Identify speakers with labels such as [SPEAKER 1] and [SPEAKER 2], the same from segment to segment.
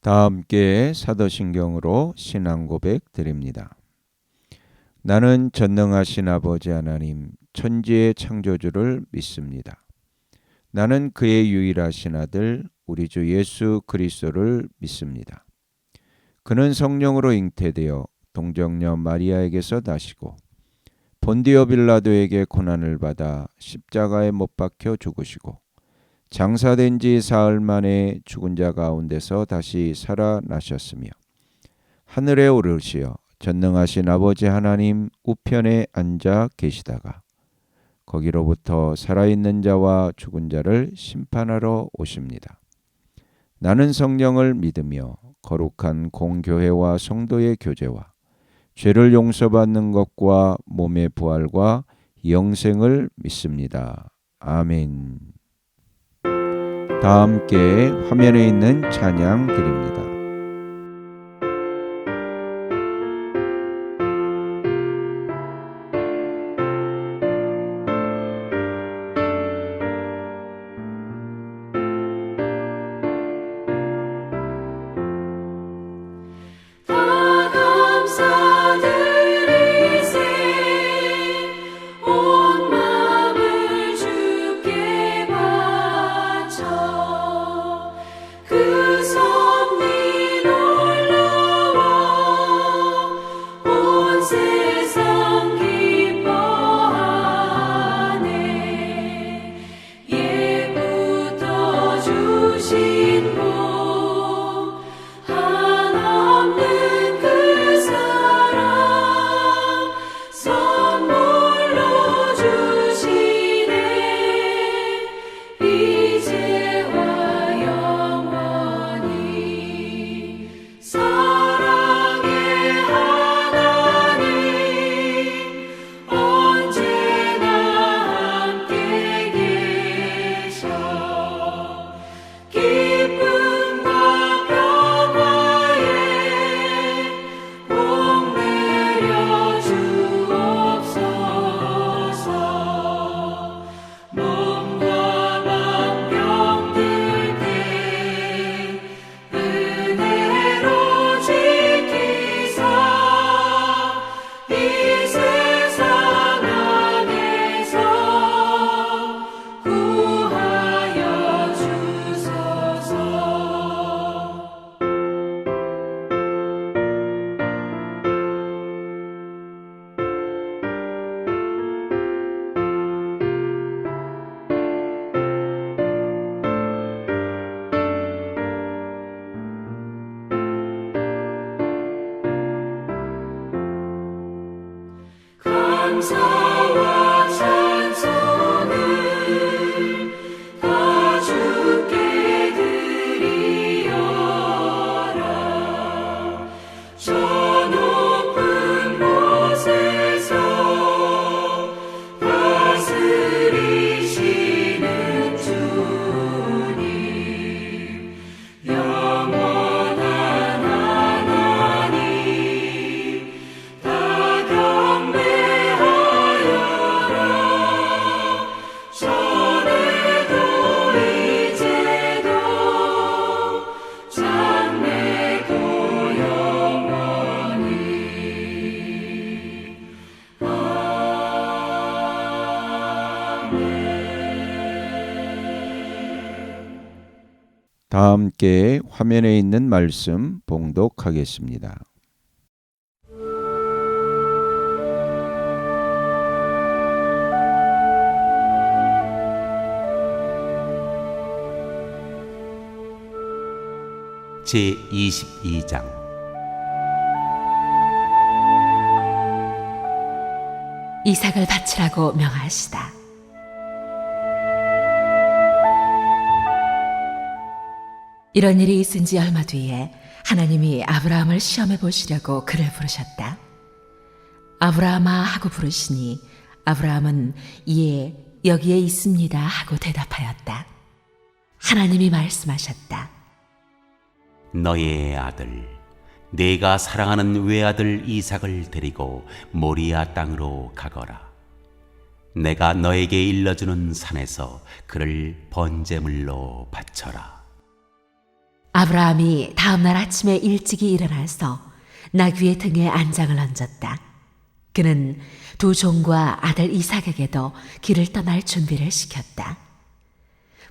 [SPEAKER 1] 다 함께 사도신경으로 신앙 고백 드립니다. 나는 전능하신 아버지 하나님 천지의 창조주를 믿습니다. 나는 그의 유일하신 아들 우리 주 예수 그리스도를 믿습니다. 그는 성령으로 잉태되어 동정녀 마리아에게서 나시고 본디오 빌라도에게 고난을 받아 십자가에 못 박혀 죽으시고 장사된 지 사흘 만에 죽은 자 가운데서 다시 살아나셨으며 하늘에 오르시어 전능하신 아버지 하나님 우편에 앉아 계시다가 거기로부터 살아있는 자와 죽은 자를 심판하러 오십니다. 나는 성령을 믿으며 거룩한 공교회와 성도의 교제와 죄를 용서받는 것과 몸의 부활과 영생을 믿습니다. 아멘. 다 함께 화면에 있는 찬양 드립니다.
[SPEAKER 2] 감사와 찬송을 다 주께 드리어라. 저 높은 곳에서 다스리시는 주님, 영원한 하나님, 다 경배하여라. 전에도 이제도 장래도 영원히.
[SPEAKER 1] 다 함께 화면에 있는 말씀 봉독하겠습니다.
[SPEAKER 3] 제22장
[SPEAKER 4] 이삭을 바치라고 명하시다. 이런 일이 있은 지 얼마 뒤에 하나님이 아브라함을 시험해 보시려고 그를 부르셨다. 아브라함아 하고 부르시니 아브라함은 예, 여기에 있습니다 하고 대답하였다. 하나님이 말씀하셨다.
[SPEAKER 3] 너의 아들 내가 사랑하는 외아들 이삭을 데리고 모리아 땅으로 가거라. 내가 너에게 일러주는 산에서 그를 번제물로 바쳐라.
[SPEAKER 4] 아브라함이 다음 날 아침에 일찍이 일어나서 나귀의 등에 안장을 얹었다. 그는 두 종과 아들 이삭에게도 길을 떠날 준비를 시켰다.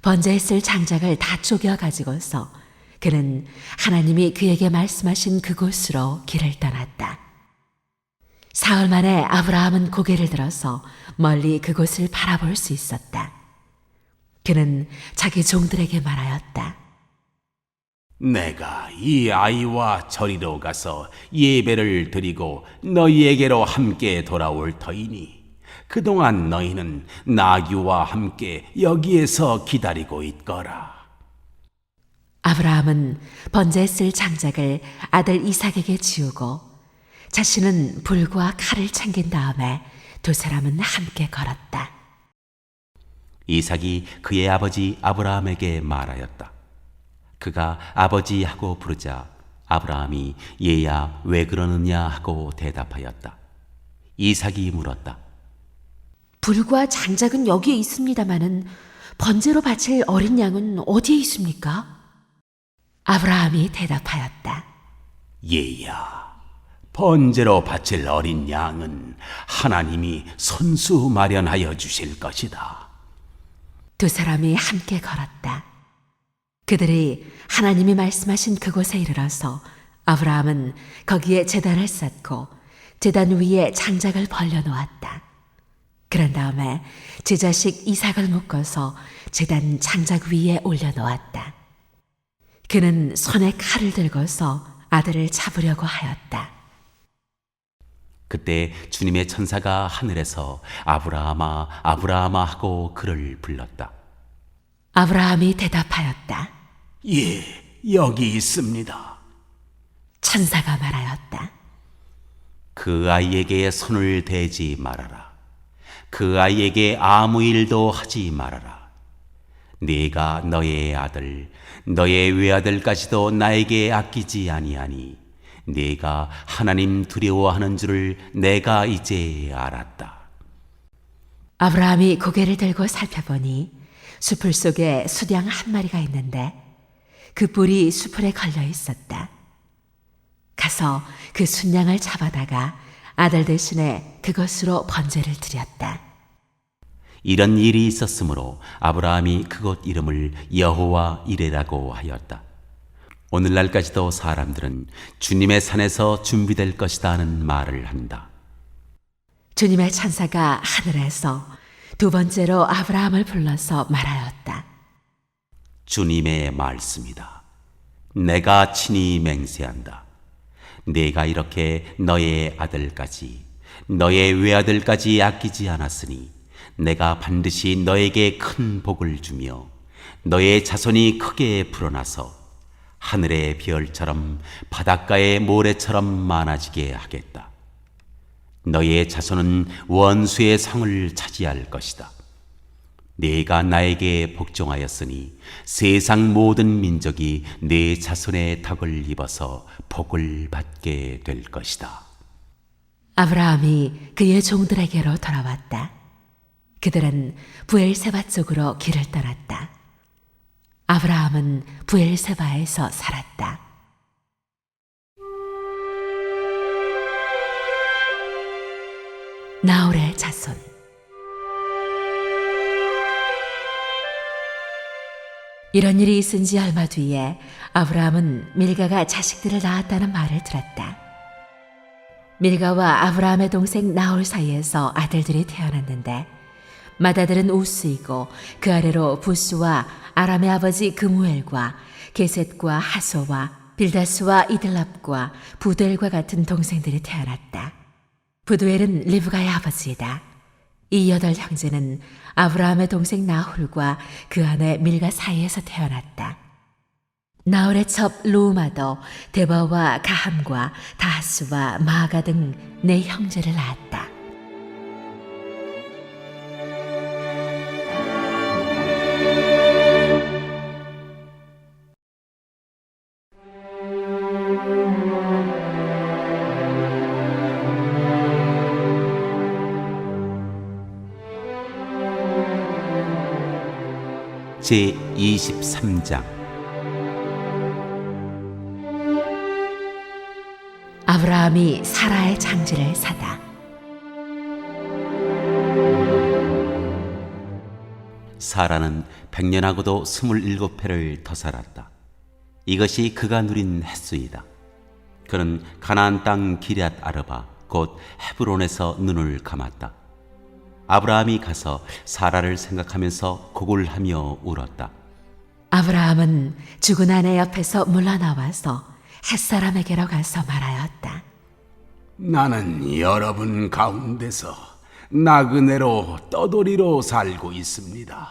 [SPEAKER 4] 번제에 쓸 장작을 다 쪼개 가지고서 그는 하나님이 그에게 말씀하신 그곳으로 길을 떠났다. 사흘 만에 아브라함은 고개를 들어서 멀리 그곳을 바라볼 수 있었다. 그는 자기 종들에게 말하였다.
[SPEAKER 3] 내가 이 아이와 저리로 가서 예배를 드리고 너희에게로 함께 돌아올 터이니 그동안 너희는 나귀와 함께 여기에서 기다리고 있거라.
[SPEAKER 4] 아브라함은 번제에 쓸 장작을 아들 이삭에게 지우고 자신은 불과 칼을 챙긴 다음에 두 사람은 함께 걸었다.
[SPEAKER 3] 이삭이 그의 아버지 아브라함에게 말하였다. 그가 아버지 하고 부르자 아브라함이 얘야 왜 그러느냐 하고 대답하였다. 이삭이 물었다.
[SPEAKER 4] 불과 장작은 여기에 있습니다마는 번제로 바칠 어린 양은 어디에 있습니까? 아브라함이 대답하였다.
[SPEAKER 3] 얘야, 번제로 바칠 어린 양은 하나님이 손수 마련하여 주실 것이다.
[SPEAKER 4] 두 사람이 함께 걸었다. 그들이 하나님이 말씀하신 그곳에 이르러서 아브라함은 거기에 제단을 쌓고 제단 위에 장작을 벌려놓았다. 그런 다음에 제 자식 이삭을 묶어서 제단 장작 위에 올려놓았다. 그는 손에 칼을 들고서 아들을 잡으려고 하였다.
[SPEAKER 3] 그때 주님의 천사가 하늘에서 아브라함아 아브라함아 하고 그를 불렀다.
[SPEAKER 4] 아브라함이 대답하였다.
[SPEAKER 3] 예, 여기 있습니다.
[SPEAKER 4] 천사가 말하였다.
[SPEAKER 3] 그 아이에게 손을 대지 말아라. 그 아이에게 아무 일도 하지 말아라. 네가 너의 아들, 너의 외아들까지도 나에게 아끼지 아니하니 네가 하나님 두려워하는 줄을 내가 이제 알았다.
[SPEAKER 4] 아브라함이 고개를 들고 살펴보니 수풀 속에 수량 한 마리가 있는데 그 뿔이 수풀에 걸려 있었다. 가서 그 순양을 잡아다가 아들 대신에 그것으로 번제를 드렸다.
[SPEAKER 3] 이런 일이 있었으므로 아브라함이 그곳 이름을 여호와 이레라고 하였다. 오늘날까지도 사람들은 주님의 산에서 준비될 것이다 하는 말을 한다.
[SPEAKER 4] 주님의 천사가 하늘에서 두 번째로 아브라함을 불러서 말하였다.
[SPEAKER 3] 주님의 말씀이다. 내가 친히 맹세한다. 내가 이렇게 너의 아들까지 너의 외아들까지 아끼지 않았으니 내가 반드시 너에게 큰 복을 주며 너의 자손이 크게 불어나서 하늘의 별처럼 바닷가의 모래처럼 많아지게 하겠다. 너의 자손은 원수의 성을 차지할 것이다. 네가 나에게 복종하였으니 세상 모든 민족이 네 자손의 덕을 입어서 복을 받게 될 것이다.
[SPEAKER 4] 아브라함이 그의 종들에게로 돌아왔다. 그들은 부엘세바 쪽으로 길을 떠났다. 아브라함은 부엘세바에서 살았다. 나홀의 자손. 이런 일이 있은 지 얼마 뒤에 아브라함은 밀가가 자식들을 낳았다는 말을 들었다. 밀가와 아브라함의 동생 나홀 사이에서 아들들이 태어났는데 맏아들은 우스이고 그 아래로 부스와 아람의 아버지 그무엘과 게셋과 하소와 빌다스와 이들랍과 부델과 같은 동생들이 태어났다. 부두엘은 리브가의 아버지이다. 이 8 형제는 아브라함의 동생 나홀과 그 아내 밀가 사이에서 태어났다. 나홀의 첩 루마도 데바와 가함과 다하스와 마가 등 4 형제를 낳았다.
[SPEAKER 3] 제 23장
[SPEAKER 4] 아브라함이 사라의 장지를 사다.
[SPEAKER 3] 사라는 100년하고도 27회를 더 살았다. 이것이 그가 누린 햇수이다. 그는 가나안 땅 기럇 아르바 곧 헤브론에서 눈을 감았다. 아브라함이 가서 사라를 생각하면서 곡을하며 울었다.
[SPEAKER 4] 아브라함은 죽은 아내 옆에서 물러나와서 햇사람에게로 가서 말하였다.
[SPEAKER 5] 나는 여러분 가운데서 나그네로 떠돌이로 살고 있습니다.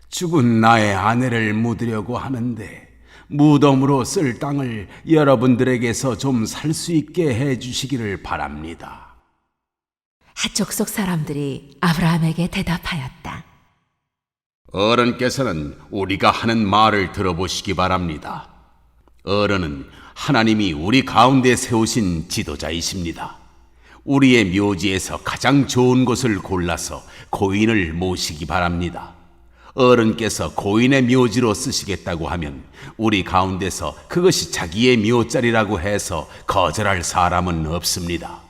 [SPEAKER 5] 죽은 나의 아내를 묻으려고 하는데 무덤으로 쓸 땅을 여러분들에게서 좀 살 수 있게 해주시기를 바랍니다.
[SPEAKER 4] 헷족속 사람들이 아브라함에게 대답하였다.
[SPEAKER 5] 어른께서는 우리가 하는 말을 들어보시기 바랍니다. 어른은 하나님이 우리 가운데 세우신 지도자이십니다. 우리의 묘지에서 가장 좋은 곳을 골라서 고인을 모시기 바랍니다. 어른께서 고인의 묘지로 쓰시겠다고 하면 우리 가운데서 그것이 자기의 묘자리라고 해서 거절할 사람은 없습니다.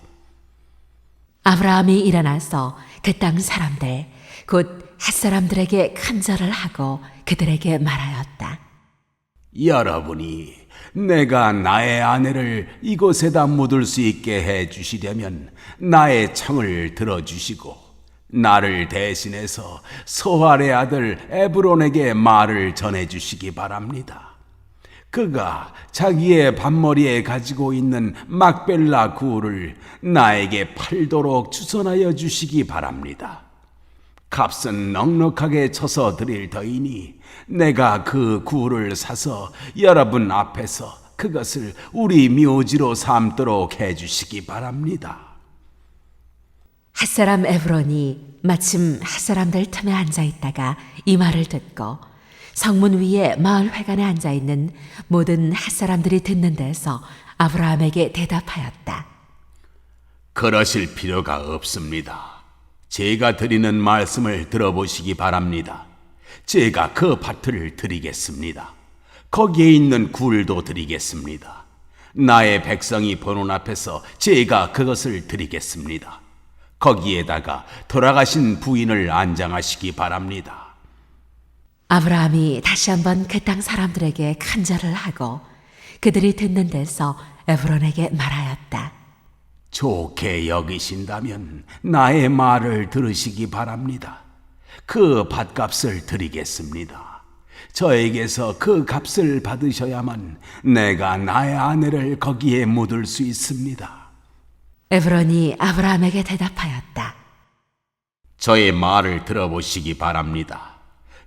[SPEAKER 4] 아브라함이 일어나서 그 땅 사람들 곧 햇사람들에게 큰절을 하고 그들에게 말하였다.
[SPEAKER 5] 여러분이 내가 나의 아내를 이곳에다 묻을 수 있게 해주시려면 나의 청을 들어주시고 나를 대신해서 소할의 아들 에브론에게 말을 전해주시기 바랍니다. 그가 자기의 밭머리에 가지고 있는 막벨라 구를 나에게 팔도록 주선하여 주시기 바랍니다. 값은 넉넉하게 쳐서 드릴 터이니 내가 그 구를 사서 여러분 앞에서 그것을 우리 묘지로 삼도록 해주시기 바랍니다.
[SPEAKER 4] 햇사람 에브론이 마침 햇사람들 틈에 앉아 있다가 이 말을 듣고 성문 위에 마을 회관에 앉아 있는 모든 햇사람들이 듣는 데서 아브라함에게 대답하였다.
[SPEAKER 5] 그러실 필요가 없습니다. 제가 드리는 말씀을 들어보시기 바랍니다. 제가 그 밭을 드리겠습니다. 거기에 있는 굴도 드리겠습니다. 나의 백성이 보는 앞에서 제가 그것을 드리겠습니다. 거기에다가 돌아가신 부인을 안장하시기 바랍니다.
[SPEAKER 4] 아브라함이 다시 한번 그 땅 사람들에게 큰절을 하고 그들이 듣는 데서 에브론에게 말하였다.
[SPEAKER 5] 좋게 여기신다면 나의 말을 들으시기 바랍니다. 그 밭값을 드리겠습니다. 저에게서 그 값을 받으셔야만 내가 나의 아내를 거기에 묻을 수 있습니다.
[SPEAKER 4] 에브론이 아브라함에게 대답하였다.
[SPEAKER 5] 저의 말을 들어보시기 바랍니다.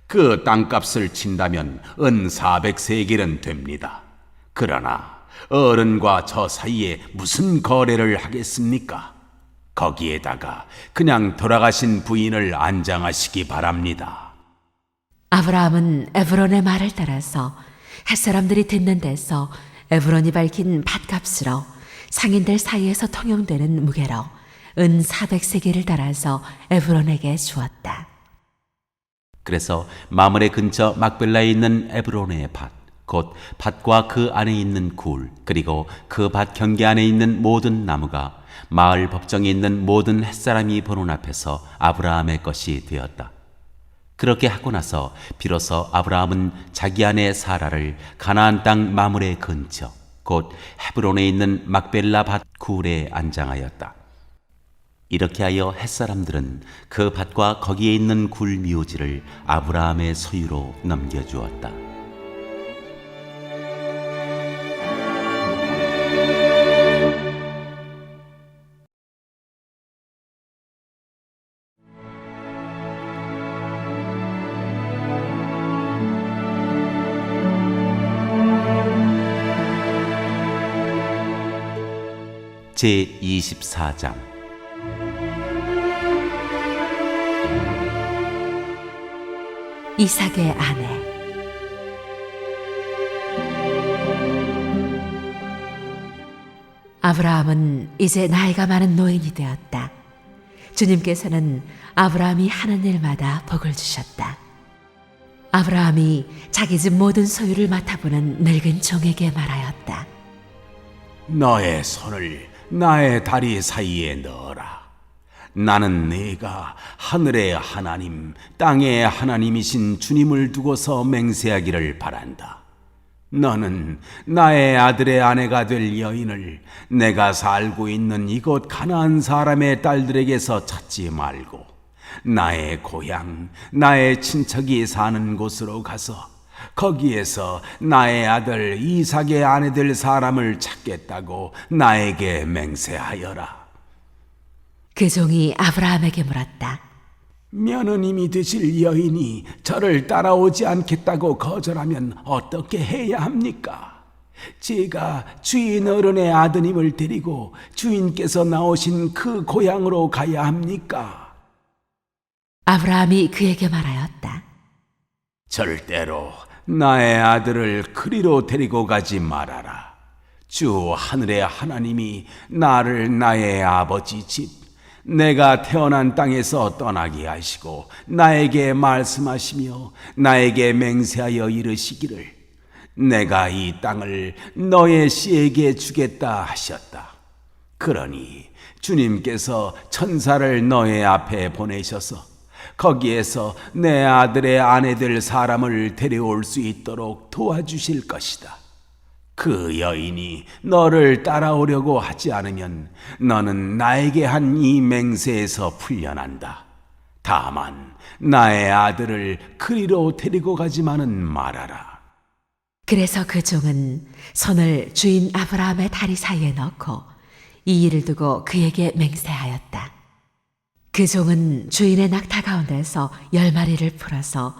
[SPEAKER 5] 그 땅값을 친다면 은 400세겔은 됩니다. 그러나 어른과 저 사이에 무슨 거래를 하겠습니까? 거기에다가 그냥 돌아가신 부인을 안장하시기 바랍니다.
[SPEAKER 4] 아브라함은 에브론의 말을 따라서 햇사람들이 듣는 데서 에브론이 밝힌 밭값으로 상인들 사이에서 통용되는 무게로 은 400세겔을 달아서 에브론에게 주었다.
[SPEAKER 3] 그래서 마므레 근처 막벨라에 있는 에브론의 밭, 곧 밭과 그 안에 있는 굴, 그리고 그 밭 경계 안에 있는 모든 나무가 마을 법정에 있는 모든 햇사람이 보는 앞에서 아브라함의 것이 되었다. 그렇게 하고 나서 비로소 아브라함은 자기 아내 사라를 가나안 땅 마므레 근처 곧 헤브론에 있는 막벨라 밭 굴에 안장하였다. 이렇게 하여 햇사람들은 그 밭과 거기에 있는 굴 묘지를 아브라함의 소유로 넘겨주었다. 제24장
[SPEAKER 4] 이삭의 아내. 아브라함은 이제 나이가 많은 노인이 되었다. 주님께서는 아브라함이 하는 일마다 복을 주셨다. 아브라함이 자기 집 모든 소유를 맡아보는 늙은 종에게 말하였다.
[SPEAKER 5] 너의 손을 나의 다리 사이에 넣어라. 나는 네가 하늘의 하나님, 땅의 하나님이신 주님을 두고서 맹세하기를 바란다. 너는 나의 아들의 아내가 될 여인을 내가 살고 있는 이곳 가나안 사람의 딸들에게서 찾지 말고 나의 고향, 나의 친척이 사는 곳으로 가서 거기에서 나의 아들 이삭의 아내 될 사람을 찾겠다고 나에게 맹세하여라.
[SPEAKER 4] 그 종이 아브라함에게 물었다.
[SPEAKER 5] 며느님이 되실 여인이 저를 따라오지 않겠다고 거절하면 어떻게 해야 합니까? 제가 주인 어른의 아드님을 데리고 주인께서 나오신 그 고향으로 가야 합니까?
[SPEAKER 4] 아브라함이 그에게 말하였다.
[SPEAKER 5] 절대로 나의 아들을 그리로 데리고 가지 말아라. 주 하늘의 하나님이 나를 나의 아버지 집, 내가 태어난 땅에서 떠나게 하시고 나에게 말씀하시며 나에게 맹세하여 이르시기를 내가 이 땅을 너의 씨에게 주겠다 하셨다. 그러니 주님께서 천사를 너의 앞에 보내셔서 거기에서 내 아들의 아내 될 사람을 데려올 수 있도록 도와주실 것이다. 그 여인이 너를 따라오려고 하지 않으면 너는 나에게 한 이 맹세에서 풀려난다. 다만 나의 아들을 그리로 데리고 가지만은 말아라.
[SPEAKER 4] 그래서 그 종은 손을 주인 아브라함의 다리 사이에 넣고 이 일을 두고 그에게 맹세하였다. 그 종은 주인의 낙타 가운데서 10마리를 풀어서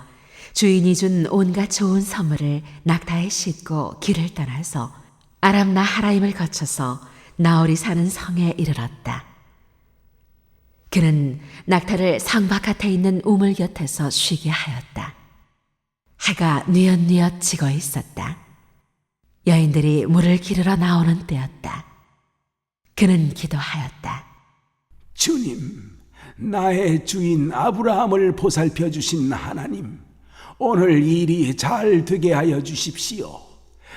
[SPEAKER 4] 주인이 준 온갖 좋은 선물을 낙타에 싣고 길을 떠나서 아람 나하라임을 거쳐서 나홀이 사는 성에 이르렀다. 그는 낙타를 성 바깥에 있는 우물 곁에서 쉬게 하였다. 해가 뉘엿뉘엿 지고 있었다. 여인들이 물을 기르러 나오는 때였다. 그는 기도하였다.
[SPEAKER 5] 주님, 나의 주인 아브라함을 보살펴 주신 하나님, 오늘 일이 잘 되게 하여 주십시오.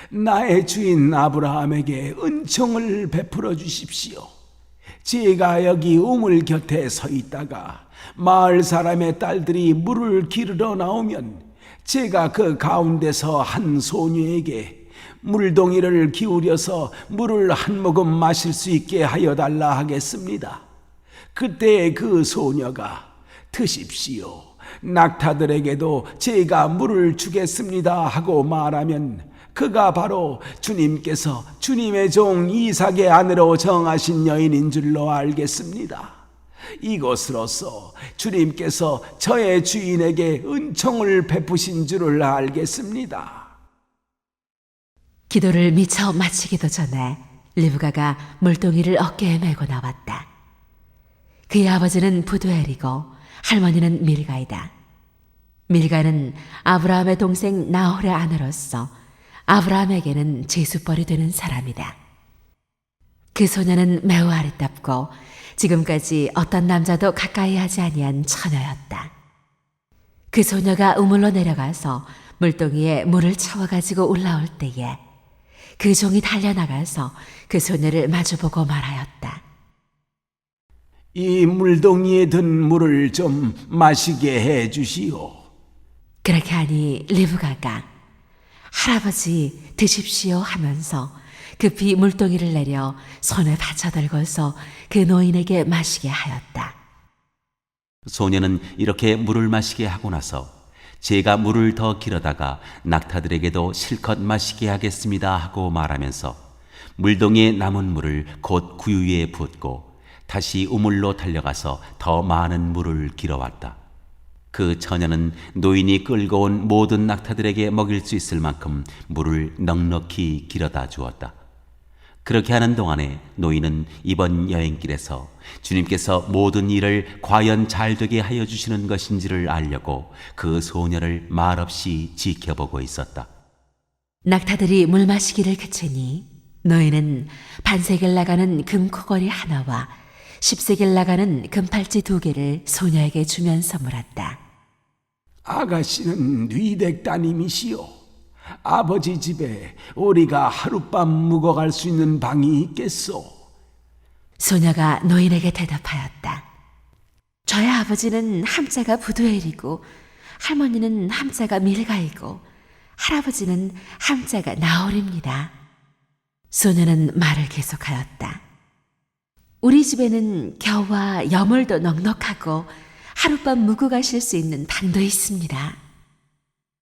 [SPEAKER 5] 나의 주인 아브라함에게 은총을 베풀어 주십시오. 제가 여기 우물 곁에 서 있다가 마을 사람의 딸들이 물을 기르러 나오면 제가 그 가운데서 한 소녀에게 물동이를 기울여서 물을 한 모금 마실 수 있게 하여 달라 하겠습니다. 그때 그 소녀가 드십시오. 낙타들에게도 제가 물을 주겠습니다 하고 말하면 그가 바로 주님께서 주님의 종 이삭의 아내로 정하신 여인인 줄로 알겠습니다. 이것으로써 주님께서 저의 주인에게 은총을 베푸신 줄을 알겠습니다.
[SPEAKER 4] 기도를 미처 마치기도 전에 리브가가 물동이를 어깨에 메고 나왔다. 그의 아버지는 부두엘이고 할머니는 밀가이다. 밀가는 아브라함의 동생 나홀의 아내로서 아브라함에게는 제수벌이 되는 사람이다. 그 소녀는 매우 아름답고 지금까지 어떤 남자도 가까이 하지 아니한 처녀였다. 그 소녀가 우물로 내려가서 물동이에 물을 채워가지고 올라올 때에 그 종이 달려나가서 그 소녀를 마주보고 말하였다.
[SPEAKER 5] 이 물동이에 든 물을 좀 마시게 해 주시오.
[SPEAKER 4] 그렇게 하니 리브가가 할아버지 드십시오 하면서 급히 물동이를 내려 손에 받쳐들고서 그 노인에게 마시게 하였다.
[SPEAKER 3] 소녀는 이렇게 물을 마시게 하고 나서 제가 물을 더 길어다가 낙타들에게도 실컷 마시게 하겠습니다 하고 말하면서 물동이에 남은 물을 곧 구유 위에 붓고 다시 우물로 달려가서 더 많은 물을 길어왔다. 그 처녀는 노인이 끌고 온 모든 낙타들에게 먹일 수 있을 만큼 물을 넉넉히 길어다 주었다. 그렇게 하는 동안에 노인은 이번 여행길에서 주님께서 모든 일을 과연 잘되게 하여 주시는 것인지를 알려고 그 소녀를 말없이 지켜보고 있었다.
[SPEAKER 4] 낙타들이 물 마시기를 그치니 노인은 반세겔 나가는 금코걸이 하나와 10세겔 나가는 금팔찌 2개를 소녀에게 주면서 물었다.
[SPEAKER 5] 아가씨는 뉘덱 따님이시오. 아버지 집에 우리가 하룻밤 묵어갈 수 있는 방이 있겠소?
[SPEAKER 4] 소녀가 노인에게 대답하였다. 저의 아버지는 함자가 부두엘이고 할머니는 함자가 밀가이고 할아버지는 함자가 나홀입니다. 소녀는 말을 계속하였다. 우리 집에는 겨와 여물도 넉넉하고 하룻밤 묵고 가실 수 있는 방도 있습니다.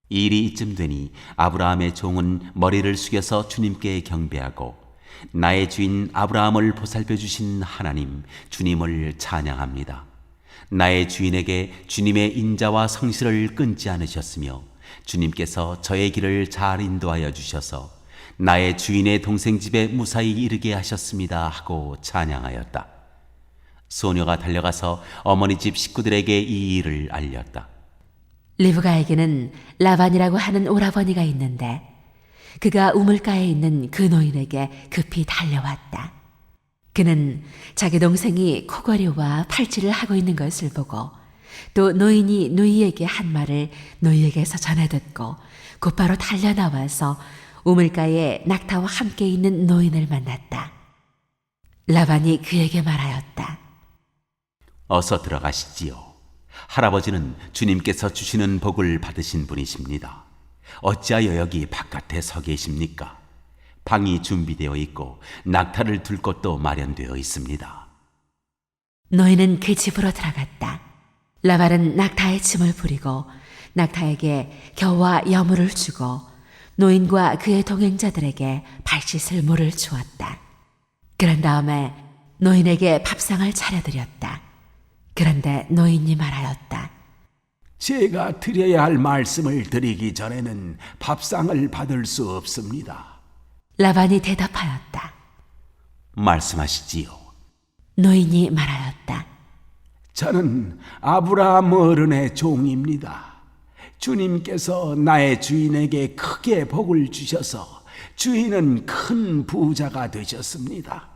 [SPEAKER 3] 일이 이쯤 되니 아브라함의 종은 머리를 숙여서 주님께 경배하고 나의 주인 아브라함을 보살펴 주신 하나님 주님을 찬양합니다. 나의 주인에게 주님의 인자와 성실을 끊지 않으셨으며 주님께서 저의 길을 잘 인도하여 주셔서 나의 주인의 동생 집에 무사히 이르게 하셨습니다 하고 찬양하였다. 소녀가 달려가서 어머니 집 식구들에게 이 일을 알렸다.
[SPEAKER 4] 리브가에게는 라반이라고 하는 오라버니가 있는데 그가 우물가에 있는 그 노인에게 급히 달려왔다. 그는 자기 동생이 코걸이와 팔찌를 하고 있는 것을 보고 또 노인이 누이에게 한 말을 누이에게서 전해 듣고 곧바로 달려나와서 우물가에 낙타와 함께 있는 노인을 만났다. 라반이 그에게 말하였다.
[SPEAKER 3] 어서 들어가시지요. 할아버지는 주님께서 주시는 복을 받으신 분이십니다. 어찌하여 여기 바깥에 서 계십니까? 방이 준비되어 있고 낙타를 둘 곳도 마련되어 있습니다.
[SPEAKER 4] 노인은 그 집으로 들어갔다. 라반은 낙타의 짐을 부리고 낙타에게 겨와 여물을 주고 노인과 그의 동행자들에게 발씻을 물을 주었다. 그런 다음에 노인에게 밥상을 차려드렸다. 그런데 노인이 말하였다.
[SPEAKER 5] 제가 드려야 할 말씀을 드리기 전에는 밥상을 받을 수 없습니다.
[SPEAKER 4] 라반이 대답하였다.
[SPEAKER 3] 말씀하시지요.
[SPEAKER 4] 노인이 말하였다.
[SPEAKER 5] 저는 아브라함 어른의 종입니다. 주님께서 나의 주인에게 크게 복을 주셔서 주인은 큰 부자가 되셨습니다.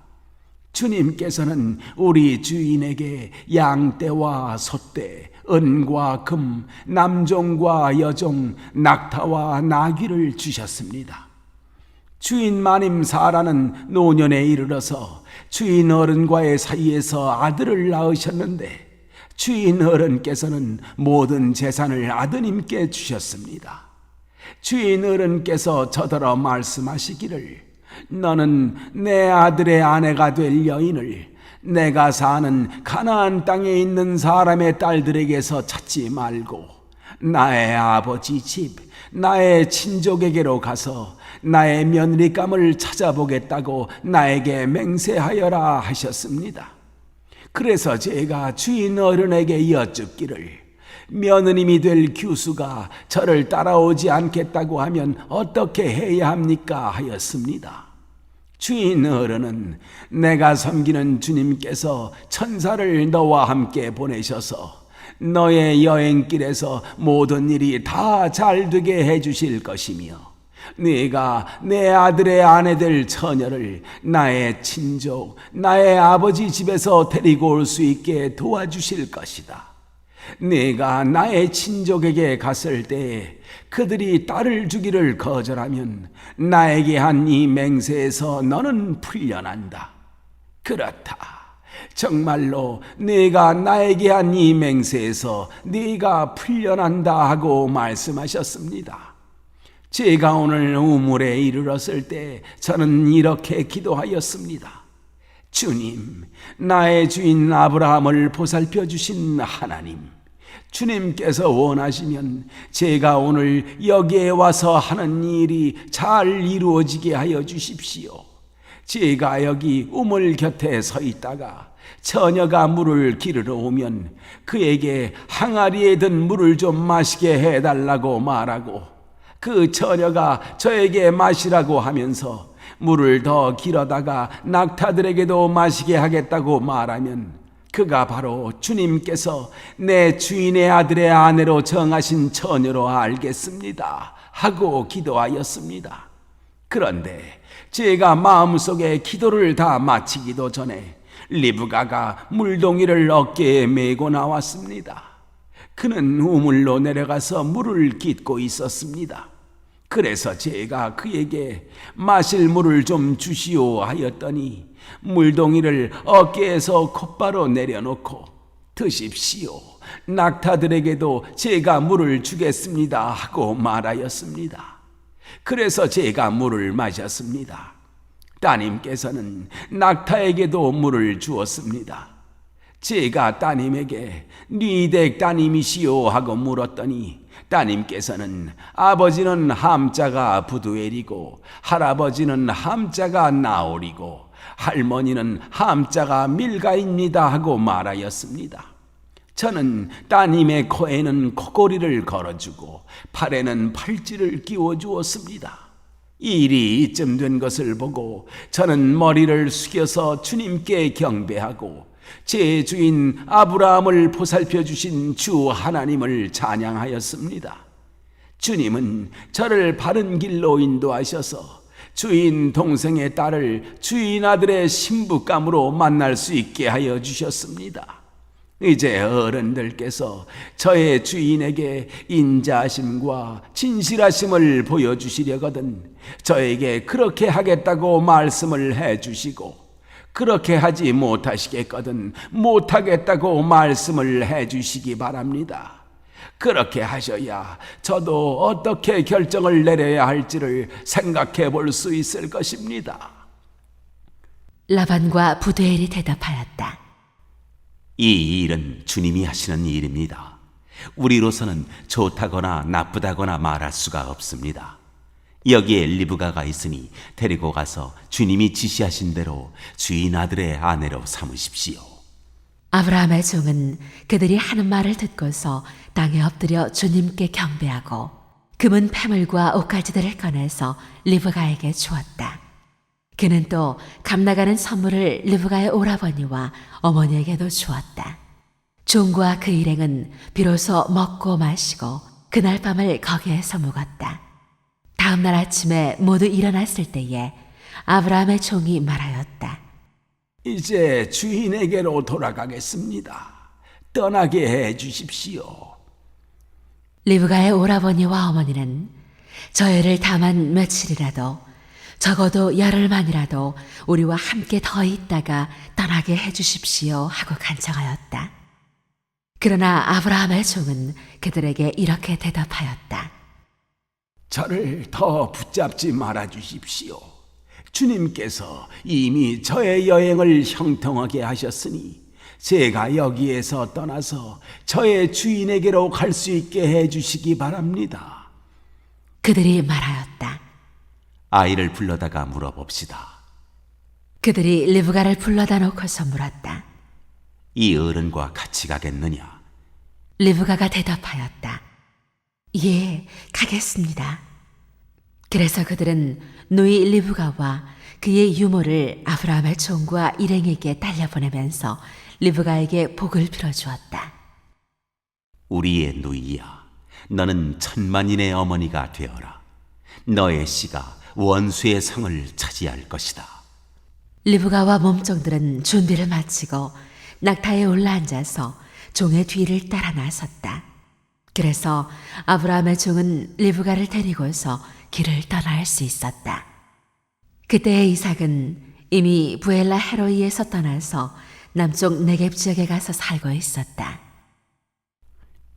[SPEAKER 5] 주님께서는 우리 주인에게 양떼와 소떼, 은과 금, 남종과 여종, 낙타와 나귀를 주셨습니다. 주인 마님 사라는 노년에 이르러서 주인 어른과의 사이에서 아들을 낳으셨는데 주인 어른께서는 모든 재산을 아드님께 주셨습니다. 주인 어른께서 저더러 말씀하시기를 너는 내 아들의 아내가 될 여인을 내가 사는 가나안 땅에 있는 사람의 딸들에게서 찾지 말고 나의 아버지 집, 나의 친족에게로 가서 나의 며느리감을 찾아보겠다고 나에게 맹세하여라 하셨습니다. 그래서 제가 주인 어른에게 여쭙기를 며느님이 될 규수가 저를 따라오지 않겠다고 하면 어떻게 해야 합니까 하였습니다. 주인 어른은 내가 섬기는 주님께서 천사를 너와 함께 보내셔서 너의 여행길에서 모든 일이 다 잘되게 해주실 것이며 네가 내 아들의 아내 될 처녀를 나의 친족, 나의 아버지 집에서 데리고 올 수 있게 도와주실 것이다. 네가 나의 친족에게 갔을 때 그들이 딸을 주기를 거절하면 나에게 한 이 맹세에서 너는 풀려난다. 그렇다. 정말로 네가 나에게 한 이 맹세에서 네가 풀려난다 하고 말씀하셨습니다. 제가 오늘 우물에 이르렀을 때 저는 이렇게 기도하였습니다. 주님, 나의 주인 아브라함을 보살펴 주신 하나님, 주님께서 원하시면 제가 오늘 여기에 와서 하는 일이 잘 이루어지게 하여 주십시오. 제가 여기 우물 곁에 서 있다가 처녀가 물을 기르러 오면 그에게 항아리에 든 물을 좀 마시게 해달라고 말하고 그 처녀가 저에게 마시라고 하면서 물을 더 길어다가 낙타들에게도 마시게 하겠다고 말하면 그가 바로 주님께서 내 주인의 아들의 아내로 정하신 처녀로 알겠습니다 하고 기도하였습니다. 그런데 제가 마음속에 기도를 다 마치기도 전에 리브가가 물동이를 어깨에 메고 나왔습니다. 그는 우물로 내려가서 물을 깃고 있었습니다. 그래서 제가 그에게 마실 물을 좀 주시오 하였더니 물동이를 어깨에서 곧바로 내려놓고 드십시오. 낙타들에게도 제가 물을 주겠습니다 하고 말하였습니다. 그래서 제가 물을 마셨습니다. 따님께서는 낙타에게도 물을 주었습니다. 제가 따님에게 네 댁 따님이시오 하고 물었더니 따님께서는 아버지는 함자가 부두엘이고 할아버지는 함자가 나홀이고 할머니는 함자가 밀가입니다 하고 말하였습니다. 저는 따님의 코에는 코고리를 걸어주고 팔에는 팔찌를 끼워주었습니다. 이 일이 이쯤 된 것을 보고 저는 머리를 숙여서 주님께 경배하고 제 주인 아브라함을 보살펴 주신 주 하나님을 찬양하였습니다. 주님은 저를 바른 길로 인도하셔서 주인 동생의 딸을 주인 아들의 신부감으로 만날 수 있게 하여 주셨습니다. 이제 어른들께서 저의 주인에게 인자하심과 진실하심을 보여주시려거든 저에게 그렇게 하겠다고 말씀을 해주시고 그렇게 하지 못하시겠거든 못하겠다고 말씀을 해주시기 바랍니다. 그렇게 하셔야 저도 어떻게 결정을 내려야 할지를 생각해 볼 수 있을 것입니다.
[SPEAKER 4] 라반과 부두엘이 대답하였다.
[SPEAKER 3] 이 일은 주님이 하시는 일입니다. 우리로서는 좋다거나 나쁘다거나 말할 수가 없습니다. 여기에 리브가가 있으니 데리고 가서 주님이 지시하신 대로 주인 아들의 아내로 삼으십시오.
[SPEAKER 4] 아브라함의 종은 그들이 하는 말을 듣고서 땅에 엎드려 주님께 경배하고 금은 패물과 옷가지들을 꺼내서 리브가에게 주었다. 그는 또 값나가는 선물을 리브가의 오라버니와 어머니에게도 주었다. 종과 그 일행은 비로소 먹고 마시고 그날 밤을 거기에서 묵었다. 다음 날 아침에 모두 일어났을 때에 아브라함의 종이 말하였다.
[SPEAKER 5] 이제 주인에게로 돌아가겠습니다. 떠나게 해 주십시오.
[SPEAKER 4] 리브가의 오라버니와 어머니는 저희를 다만 며칠이라도 적어도 열흘만이라도 우리와 함께 더 있다가 떠나게 해주십시오 하고 간청하였다. 그러나 아브라함의 종은 그들에게 이렇게 대답하였다.
[SPEAKER 5] 저를 더 붙잡지 말아 주십시오. 주님께서 이미 저의 여행을 형통하게 하셨으니 제가 여기에서 떠나서 저의 주인에게로 갈 수 있게 해주시기 바랍니다.
[SPEAKER 4] 그들이 말하였다.
[SPEAKER 3] 아이를 불러다가 물어봅시다.
[SPEAKER 4] 그들이 리브가를 불러다 놓고서 물었다.
[SPEAKER 3] 이 어른과 같이 가겠느냐?
[SPEAKER 4] 리브가가 대답하였다. 예, 가겠습니다. 그래서 그들은 누이 리브가와 그의 유모를 아브라함의 종과 일행에게 달려보내면서 리브가에게 복을 빌어주었다.
[SPEAKER 3] 우리의 누이야, 너는 천만인의 어머니가 되어라. 너의 씨가 원수의 성을 차지할 것이다.
[SPEAKER 4] 리브가와 몸종들은 준비를 마치고 낙타에 올라앉아서 종의 뒤를 따라 나섰다. 그래서 아브라함의 종은 리브가를 데리고서 길을 떠날 수 있었다. 그때 이삭은 이미 부엘라 헤로이에서 떠나서 남쪽 네겝 지역에 가서 살고 있었다.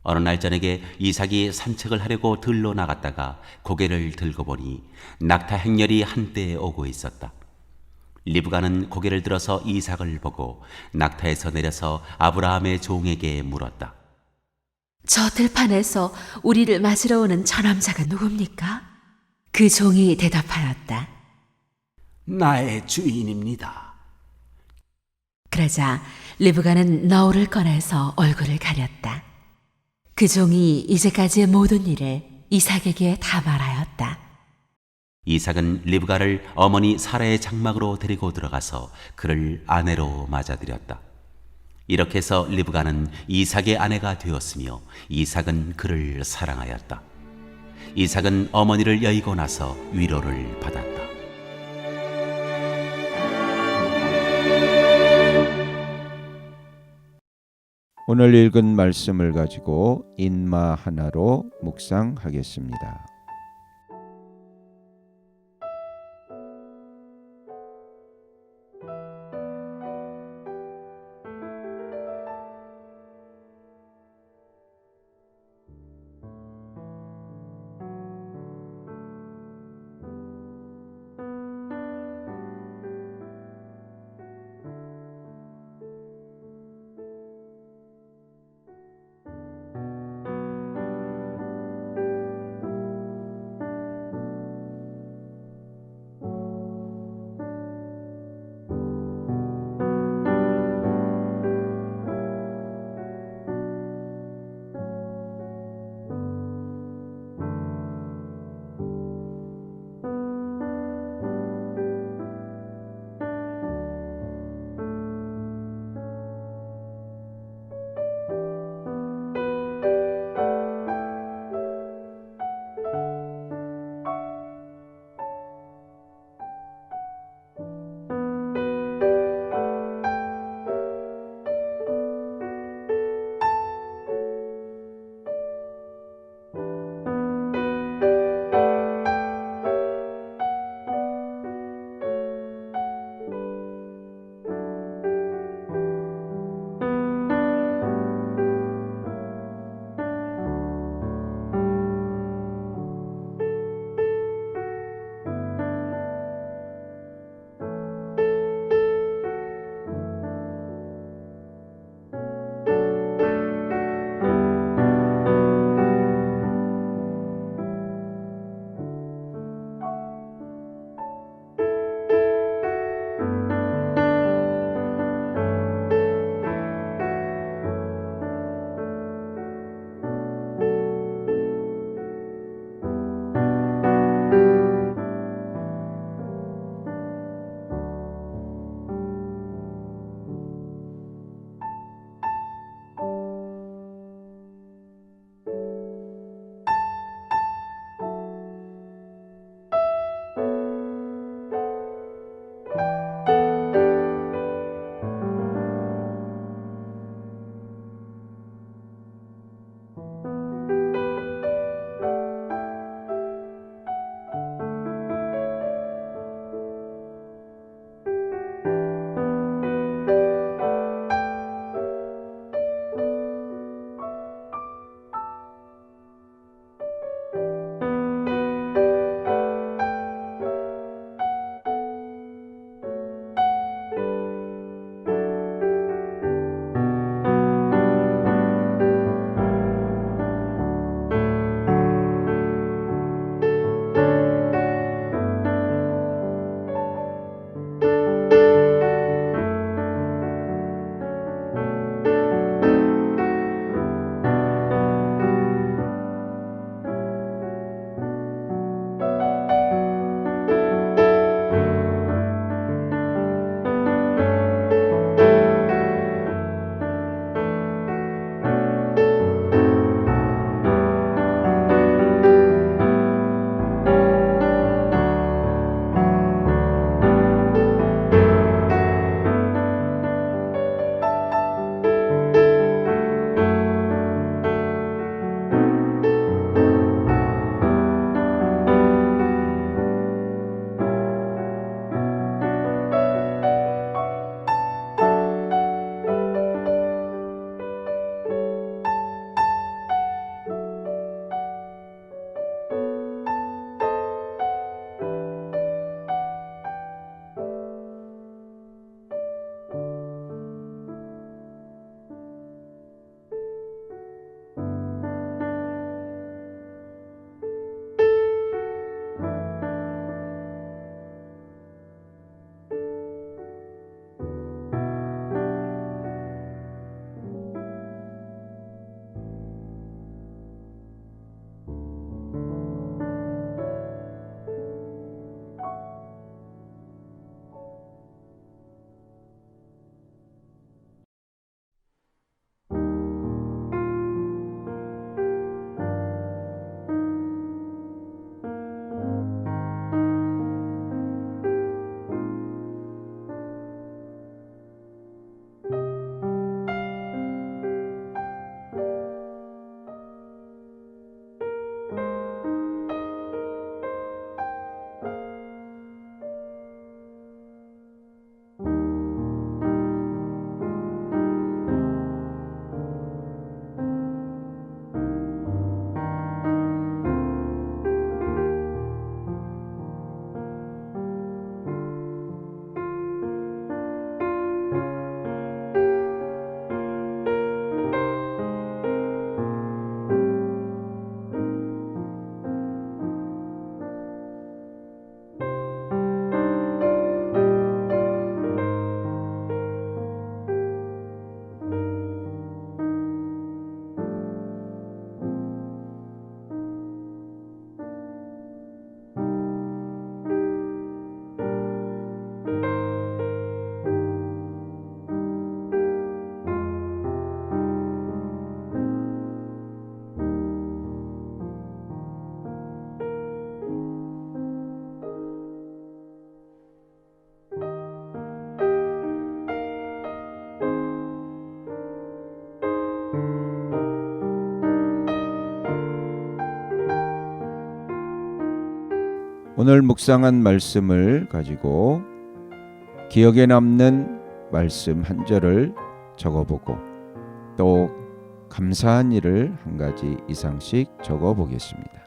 [SPEAKER 3] 어느 날 저녁에 이삭이 산책을 하려고 들로 나갔다가 고개를 들고 보니 낙타 행렬이 한때에 오고 있었다. 리브가는 고개를 들어서 이삭을 보고 낙타에서 내려서 아브라함의 종에게 물었다.
[SPEAKER 4] 저 들판에서 우리를 맞으러 오는 저 남자가 누굽니까? 그 종이 대답하였다.
[SPEAKER 5] 나의 주인입니다.
[SPEAKER 4] 그러자 리브가는 너울을 꺼내서 얼굴을 가렸다. 그 종이 이제까지의 모든 일을 이삭에게 다 말하였다.
[SPEAKER 3] 이삭은 리브가를 어머니 사라의 장막으로 데리고 들어가서 그를 아내로 맞아들였다. 이렇게 해서 리브가는 이삭의 아내가 되었으며 이삭은 그를 사랑하였다. 이삭은 어머니를 여의고 나서 위로를 받았다.
[SPEAKER 1] 오늘 읽은 말씀을 가지고 인마 하나로 묵상하겠습니다. 오늘 묵상한 말씀을 가지고 기억에 남는 말씀 한 절을 적어보고 또 감사한 일을 한 가지 이상씩 적어보겠습니다.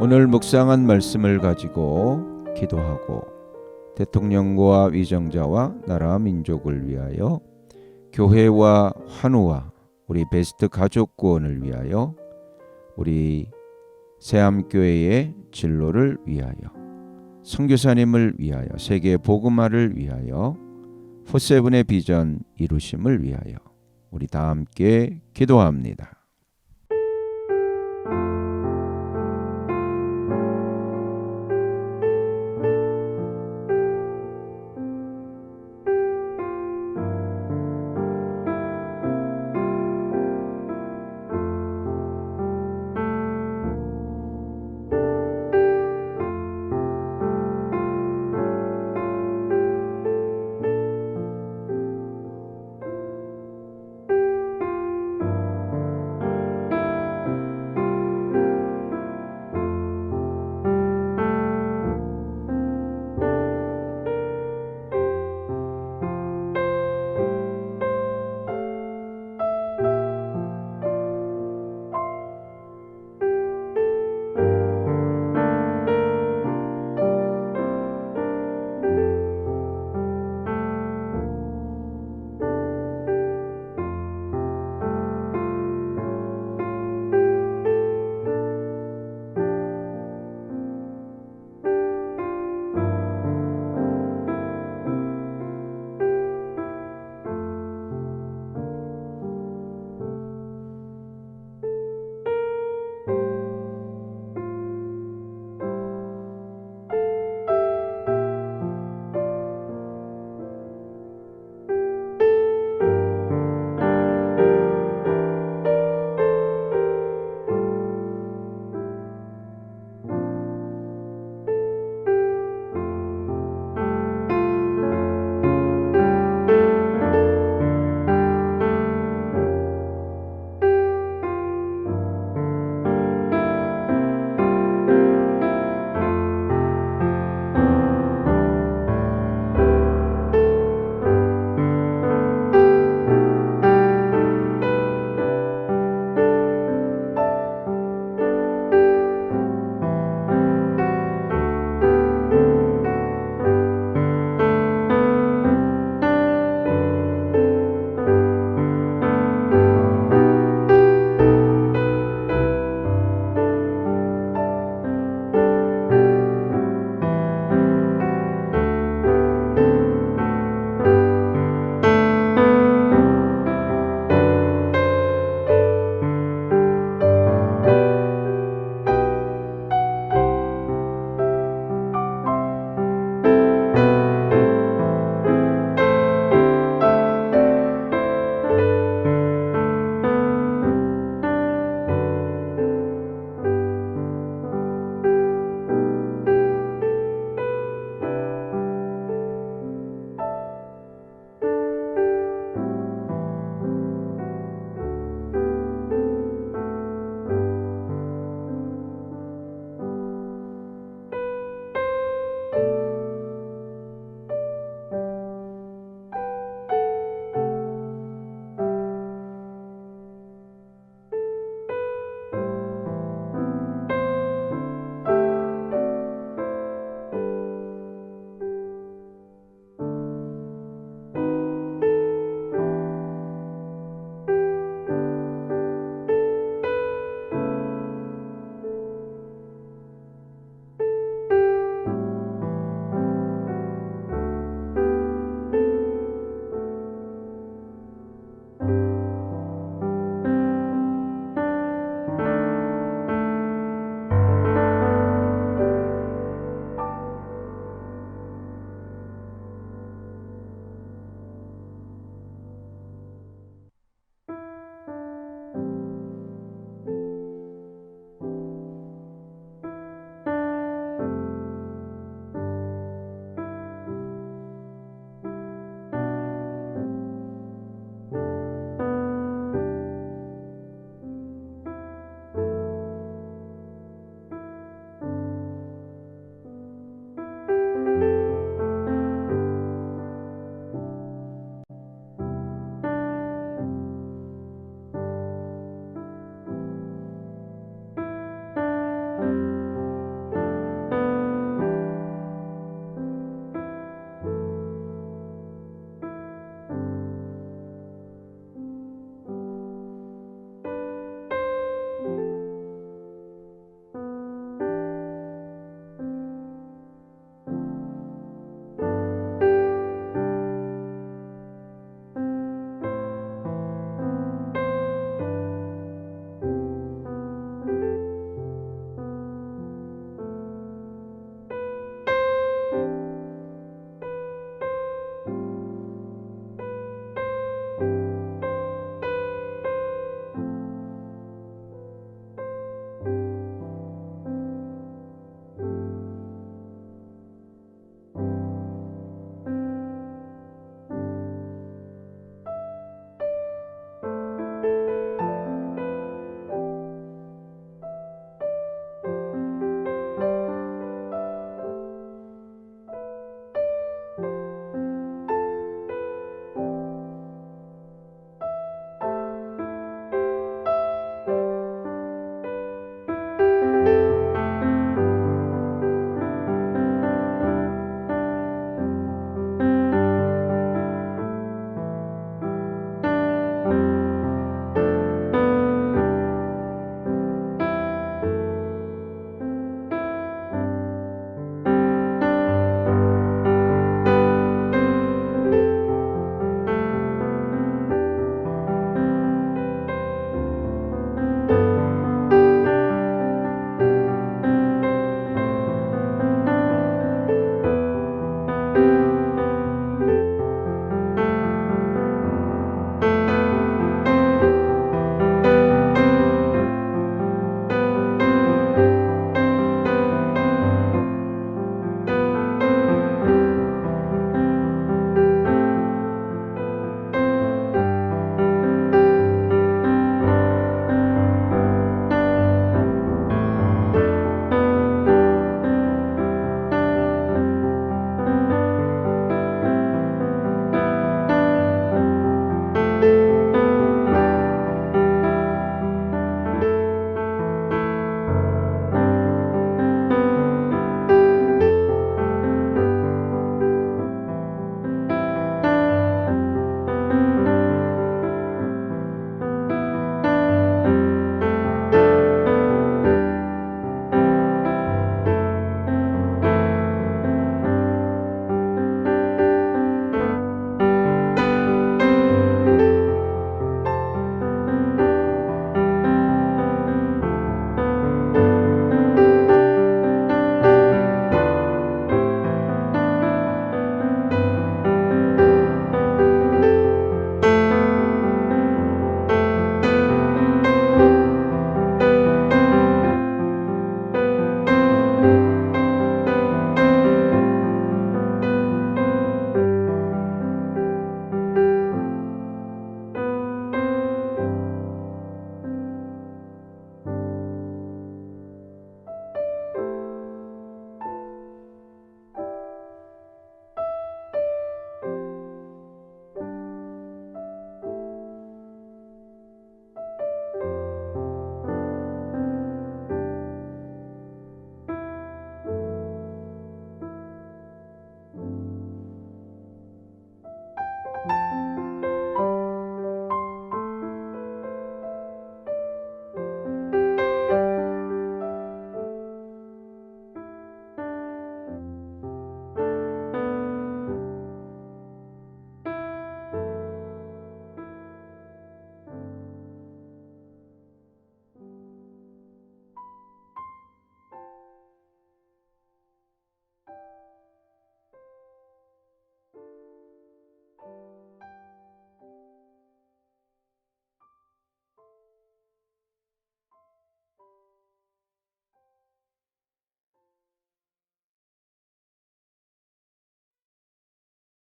[SPEAKER 1] 오늘 묵상한 말씀을 가지고 기도하고 대통령과 위정자와 나라 민족을 위하여 교회와 환우와 우리 베스트 가족 구원을 위하여 우리 새암교회의 진로를 위하여 선교사님을 위하여 세계 복음화를 위하여 포세븐의 비전 이루심을 위하여 우리 다 함께 기도합니다.